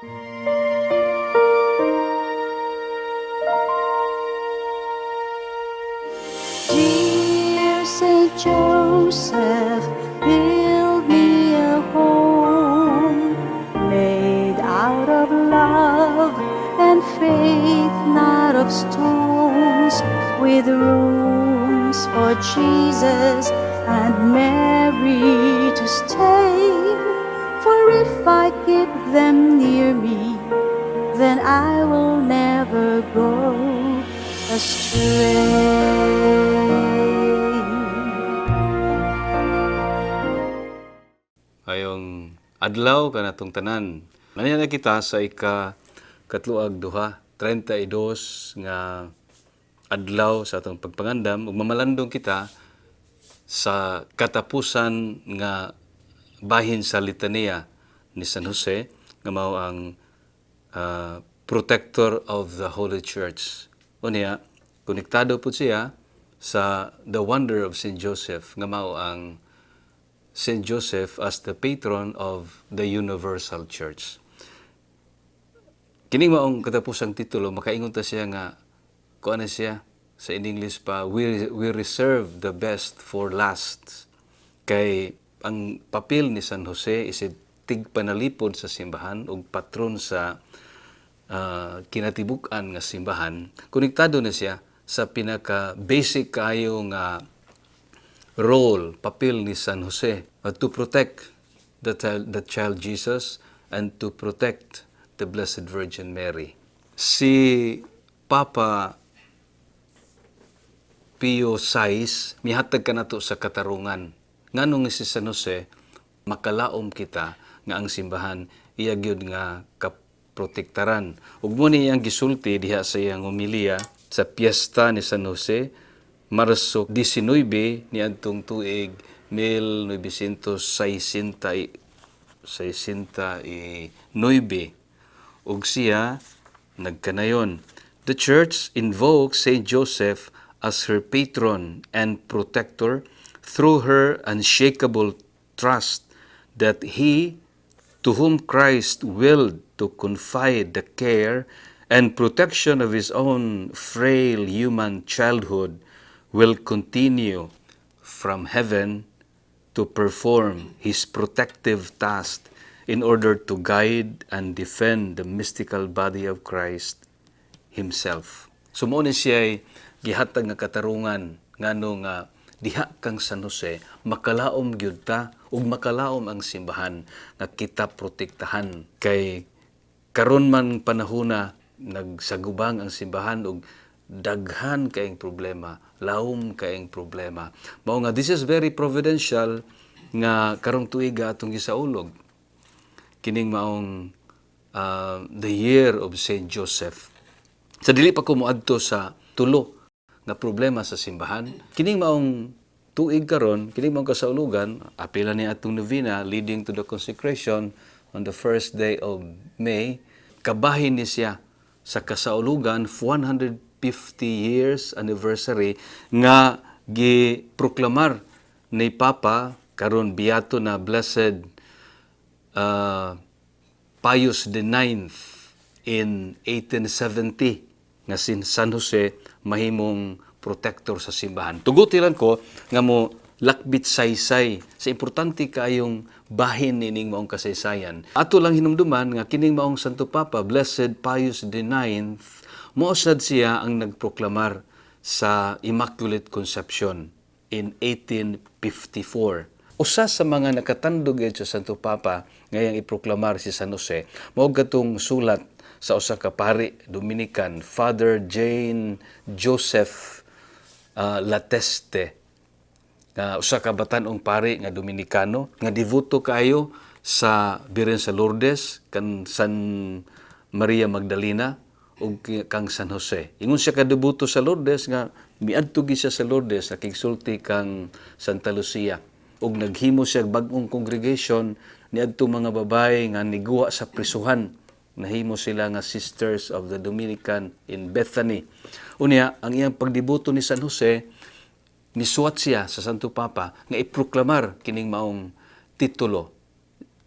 Dear Saint Joseph, build me a home made out of love and faith, not of stones, with rooms for Jesus and Mary to stay. For if I keep them near me, then I will never go astray. Ayong adlaw kanatong tanan. Maniya na kita sa katluag duha, 32 nga adlaw sa atong pagpangandam ug mamalandong kita sa katapusan nga bahin sa litania ni San Jose nga mao ang protector of the Holy Church. Unya, konektado po siya sa the wonder of Saint Joseph nga mao ang Saint Joseph as the patron of the Universal Church. Kining maong katapusang titulo, makaingon ta siya nga, kuan na siya, sa in English pa, we reserve the best for last. Kay ang papel ni San Jose is tigpanalipod sa simbahan ug patron sa kinatibuk-an nga simbahan. Konektado na siya sa pinaka-basic kayo nga role, papel ni San Jose to protect the child Jesus and to protect the Blessed Virgin Mary. Si Papa Pio VI, mihatag ka nato sa katarungan. Nganong si San Jose, makalaom kita nga ang simbahan, iya gyud nga kaprotektaran. Ug mo niyang gisulti diha sa iyang homilia sa piyesta ni San Jose, Marso 19 ni adtong tuig 1969 ug siya nagkanayon. The Church invokes Saint Joseph as her patron and protector through her unshakable trust that he to whom Christ willed to confide the care and protection of his own frail human childhood will continue from heaven to perform his protective task in order to guide and defend the mystical body of Christ himself. Sumuni siya gihatag nga katarungan ngano nga diha kang San Jose makalaom gyud ta ug makalaom ang simbahan nga kita protektahan kay karon man panahona nagsagubang ang simbahan ug daghan kaayong problema, lawom kaayong problema. Mao nga this is very providential nga karong tuiga atong gisaulog. Kining maong the year of Saint Joseph. Sa dili pa ko moadto sa tulo nga problema sa simbahan, kining maong tuig karon, kining maong kasaulugan, apila ni atong novena leading to the consecration on the first day of May, kabahin ni siya sa kasaulugan 150 years anniversary nga giproklamar ni Papa karon biyato na Blessed Pius IX in 1870 nga si San Jose mahimong protector sa simbahan. Tugutilan ko nga mo lakbit saysay sa importante kayong bahin nining maong kasaysayan. Ato lang hinumduman nga kining maong Santo Papa Blessed Pius IX moosad siya ang nagproklamar sa Immaculate Conception in 1854. Usa sa mga nakatandog sa Santo Papa ngayang iproklamar si San Jose, mao gatong sulat sa usa ka pari Dominican, Father Jane Joseph Lateste, usa ka batan-ong pari nga Dominicano nga devoto kayo sa Birhen sa Lourdes kan San Maria Magdalena ug kang San Jose. Ingon siya ka devoto sa Lourdes nga miadto siya sa Lourdes nakigsulti kang Santa Lucia ug naghimo siya bag-ong congregation niadto mga babae nga niguwa sa prisuhan. Nahimo sila nga Sisters of the Dominican in Bethany. Unya, ang iyang pagdeboto ni San Jose, nisuwat siya sa Santo Papa nga iproklamar kining maong titulo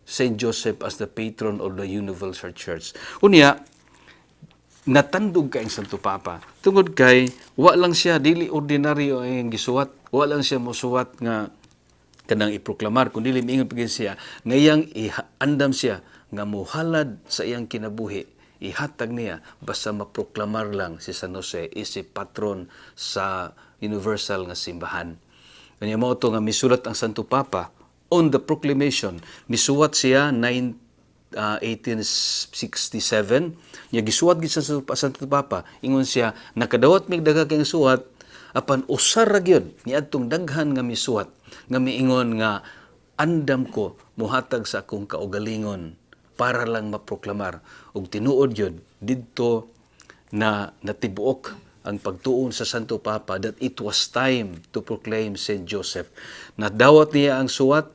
Saint Joseph as the patron of the Universal Church. Unya, natandog kay Santo Papa. Tungod kay, wa lang siya, dili ordinaryo ang gisuwat. Wa lang siya mosuwat nga kanang iproklamar, kundi miingon pagin siya, ngayang iandam siya, nga muhalad sa iyang kinabuhi, ihatag niya, basta maproklamar lang si San Jose, isip patron sa universal nga simbahan. Kanya mo ito nga misulat ang Santo Papa, on the proclamation, misuwat siya 1867, niya gisuwat gid sa Santo Papa, ingon siya, nakadawat mig daga kay suwat, apan usar ra gyud niadtong daghan nga misuwat, nga miingon nga andam ko muhatag sa akong kaugalingon para lang maproklamar ug tinuod yun didto na natibuok ang pagtuon sa Santo Papa that it was time to proclaim Saint Joseph. Nadawat niya ang suwat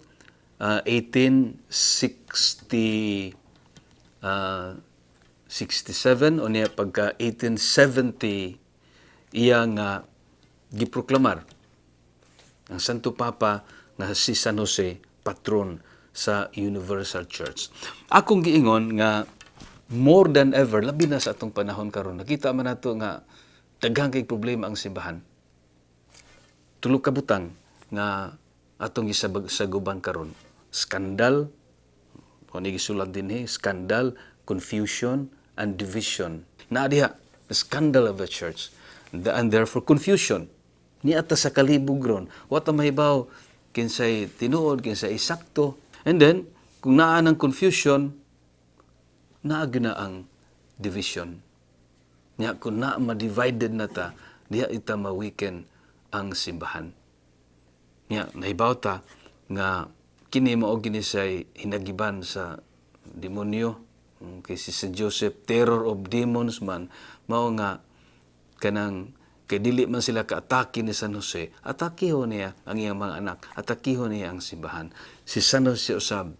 1867 o niya pagka 1870 iya nga giproklamar ang Santo Papa nga si San Jose patron sa Universal Church. Akong giingon nga more than ever, labi na sa atong panahon karon, nakita man nato nga daghang kay problema ang simbahan. Tulo ka butang nga atong gisaguban karon. Skandal, kung gisulat din skandal, confusion, and division. Na diha, the scandal of the church, and therefore confusion. Ni ata sa kalibog ron, wata mahibaw, kinsay tinuod, kinsay sakto. And then, kung naa ng confusion, naagyo na ang division. Niya, kung na ma-divided na ta, diya ita ma-weaken ang simbahan. Niya, nahibaw ta nga kini mao gini say hinagiban sa demonyo. Kay si Saint Joseph, terror of demons man, mao nga kanang kay dili man sila ka-atake ni San Jose, atakiho niya ang iyang mga anak, atakiho niya ang simbahan. Si San Jose usab,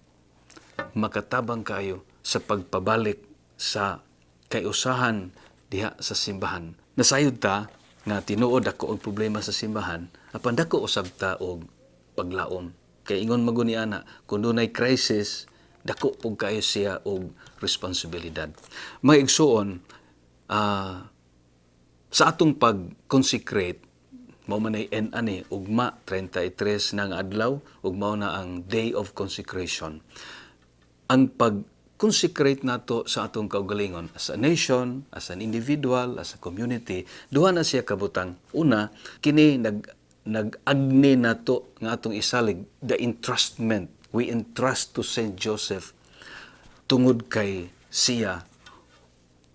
makatabang kayo sa pagpabalik sa kayusahan diha sa simbahan. Nasayod ta nga tinuod ako og problema sa simbahan, apan dako usab ta og paglaom. Kay ingon maguni ana, kung dunay crisis, dako pug kayo siya og responsibilidad. May igsuon, sa atong pag-consecrate, mao man ay ani ugma 33 nang adlaw, ug mao na ang day of consecration. Ang pag-consecrate nato sa atong kaugalingon as a nation, as an individual, as a community, duha na siya kabutang. Una, kini nag-agni nato nga atong isalig the entrustment. We entrust to Saint Joseph tungod kay siya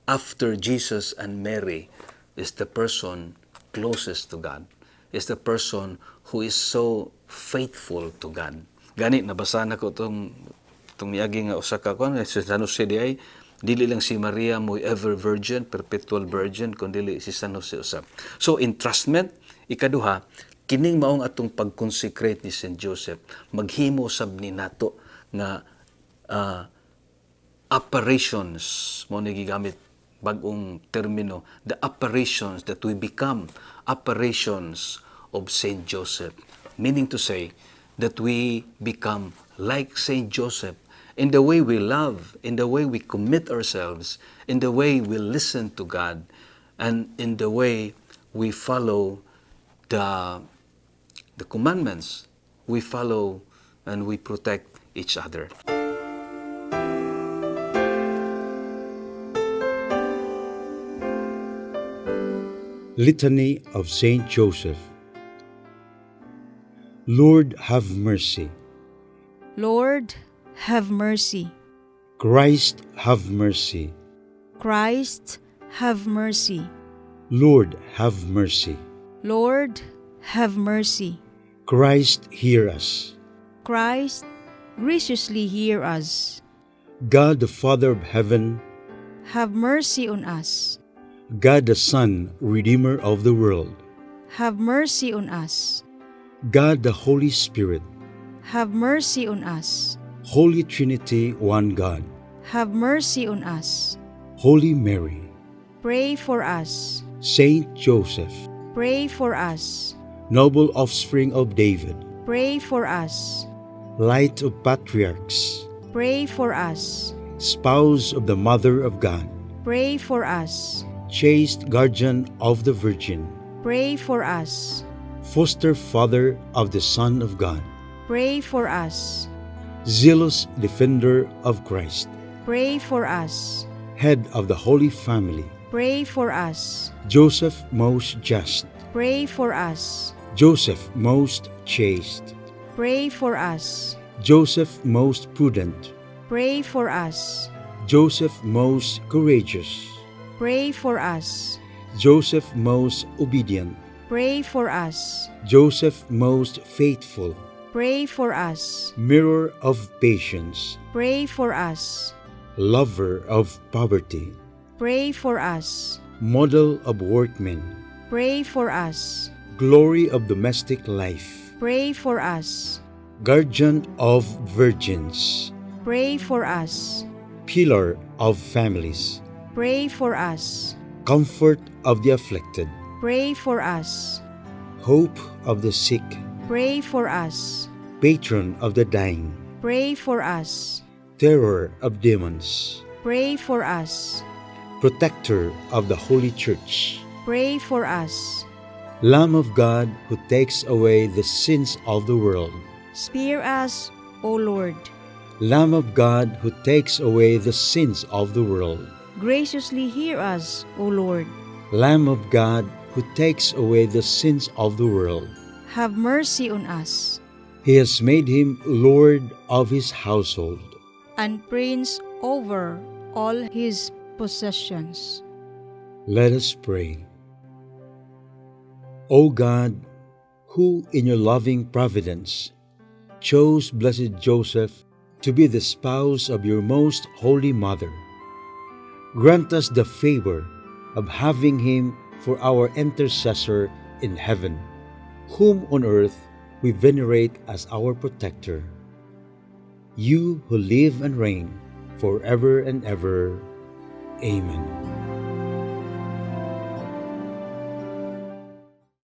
after Jesus and Mary is the person closest to God, is the person who is so faithful to God. Gani, nabasa na ko itong miyagi nga usa ka kung si San Jose di ay, dili lang si Maria mo ever virgin, perpetual virgin, kundi si San Jose usab. So, entrustment, ikaduha, kining maong atong pag-consecrate ni Saint Joseph, maghimo sab ni nato nga apparitions, mo nagigamit bagong termino, the apparitions that we become apparitions of Saint Joseph. Meaning to say that we become like Saint Joseph in the way we love, in the way we commit ourselves, in the way we listen to God, and in the way we follow the commandments. We follow and we protect each other. Litany of Saint Joseph. Lord, have mercy. Lord, have mercy. Christ, have mercy. Christ, have mercy. Lord, have mercy. Lord, have mercy. Christ, hear us. Christ, graciously hear us. God, the Father of heaven, Have mercy on us. God the Son, Redeemer of the world, Have mercy on us. God the Holy Spirit, Have mercy on us. Holy Trinity, one God, Have mercy on us. Holy Mary, Pray for us. Saint Joseph, Pray for us. noble offspring of David, Pray for us. light of patriarchs, Pray for us. Spouse of the Mother of God, Pray for us. chaste guardian of the Virgin, Pray for us. foster father of the Son of God, Pray for us. zealous defender of Christ, Pray for us. head of the Holy Family, Pray for us. Joseph most just, Pray for us. Joseph most chaste, Pray for us. Joseph most prudent, Pray for us. Joseph most courageous, Pray for us. Joseph most obedient, Pray for us. Joseph most faithful, Pray for us. mirror of patience, Pray for us. lover of poverty, Pray for us. model of workmen, Pray for us. glory of domestic life, Pray for us. guardian of virgins, Pray for us. pillar of families, Pray for us. comfort of the afflicted, Pray for us. hope of the sick, Pray for us. patron of the dying, Pray for us. terror of demons, Pray for us. protector of the Holy Church, Pray for us. Lamb of God who takes away the sins of the world, Spare us, O Lord. Lamb of God who takes away the sins of the world, Graciously hear us, O Lord. Lamb of God who takes away the sins of the world. Have mercy on us, He has made him Lord of his household. and Prince over all his possessions. Let us pray. O God, who in your loving providence chose Blessed Joseph to be the spouse of your most holy mother, grant us the favor of having him for our intercessor in heaven, whom on earth we venerate as our protector. You who live and reign forever and ever. Amen.